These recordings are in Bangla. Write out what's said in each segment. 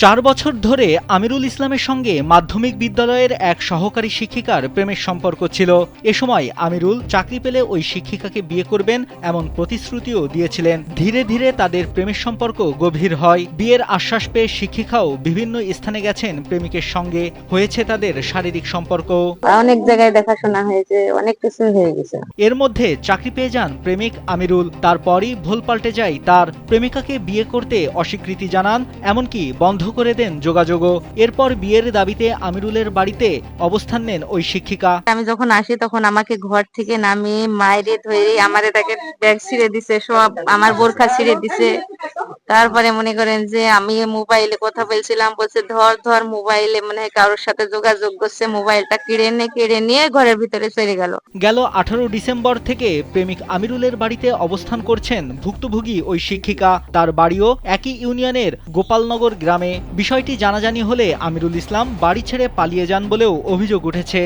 4 বছর ধরে আমিরুল ইসলামের সঙ্গে মাধ্যমিক বিদ্যালয়ের এক সহকারী শিক্ষিকার প্রেমের সম্পর্ক ছিল। এ সময় আমিরুল চাকরি পেলে ওই শিক্ষিকাকে বিয়ে করবেন এমন প্রতিশ্রুতিও দিয়েছিলেন। ধীরে ধীরে তাদের প্রেমের সম্পর্ক গভীর হয়। বিয়ের আশ্বাস পেয়ে শিক্ষিকাও বিভিন্ন স্থানে গেছেন প্রেমিকের সঙ্গে। হয়েছে তাদের শারীরিক সম্পর্ক। অনেক জায়গায় দেখাশোনা হয়েছে, অনেক কিছু হয়ে গেছে। এর মধ্যে চাকরি পেয়ে যান প্রেমিক আমিরুল। তারপরই ভুল পাল্টে যায় তার। প্রেমিকাকে বিয়ে করতে অস্বীকৃতি জানান, এমনকি বন্ধ করে দেন যোগাযোগও। এরপর বিয়ের দাবিতে আমিরুলের বাড়িতে অবস্থান নেন ওই শিক্ষিকা। আমি যখন আসি তখন আমাকে ঘর থেকে নামিয়ে মায়েরে ধরে আমারে তাকে ব্যাগ ছিঁড়ে দিছে, সব আমার বোরখা ছিঁড়ে দিছে। তারপরে মনে করেন যে আমি মোবাইলে কথা বলছিলাম, বলছে ধর ধর মোবাইলে মনে হয় কারোর সাথে যোগাযোগ করছে, মোবাইলটা কেড়ে নিয়ে ঘরের ভিতরে চলে গেল। 18 ডিসেম্বর থেকে প্রেমিক আমিরুলের বাড়িতে অবস্থান করছেন ভুক্তভোগী ওই শিক্ষিকা। তার বাড়িও একই ইউনিয়নের গোপালনগর গ্রামে। বিষয়টি জানাজানি হলে আমিরুল ইসলাম বাড়ি ছেড়ে পালিয়ে যান বলেও অভিযোগ উঠেছে।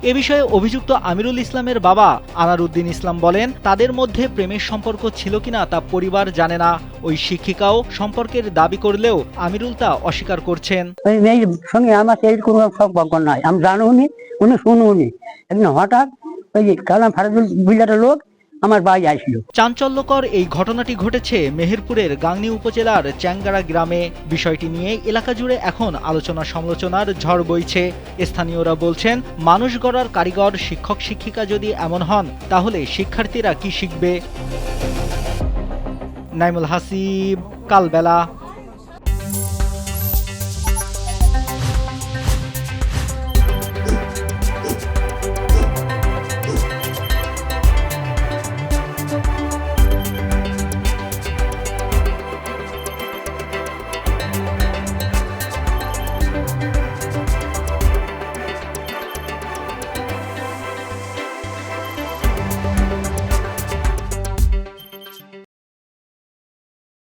এ বিষয়ে অভিযুক্ত আমিরুল ইসলামের বাবা আনারুদ্দিন ইসলাম বলেন, তাদের মধ্যে প্রেমের সম্পর্ক ছিল কিনা তা পরিবার জানে না। ওই শিক্ষিকাও সম্পর্কের দাবি করলেও আমিরুল তা অস্বীকার করছেন। ওই মেয়ের সঙ্গে আমার এই কোনো সম্পর্ক নাই, আমি জানুনি, উনি শুনুনি। একদিন হঠাৎ ওই যে কালাম ফারাজুল বিল্লারের লোক আমার বাড়ি আসলো। চাঞ্চল্যকর এই ঘটনাটি ঘটেছে মেহেরপুরের গাংনী উপজেলার চ্যাংগাড়া গ্রামে। বিষয়টি নিয়ে এলাকা জুড়ে এখন আলোচনা সমালোচনার ঝড় বইছে। স্থানীয়রা বলছেন, মানুষ গড়ার কারিগর শিক্ষক শিক্ষিকা যদি এমন হন, তাহলে শিক্ষার্থীরা কি শিখবে? নাইমুল হাসিব, কালবেলা।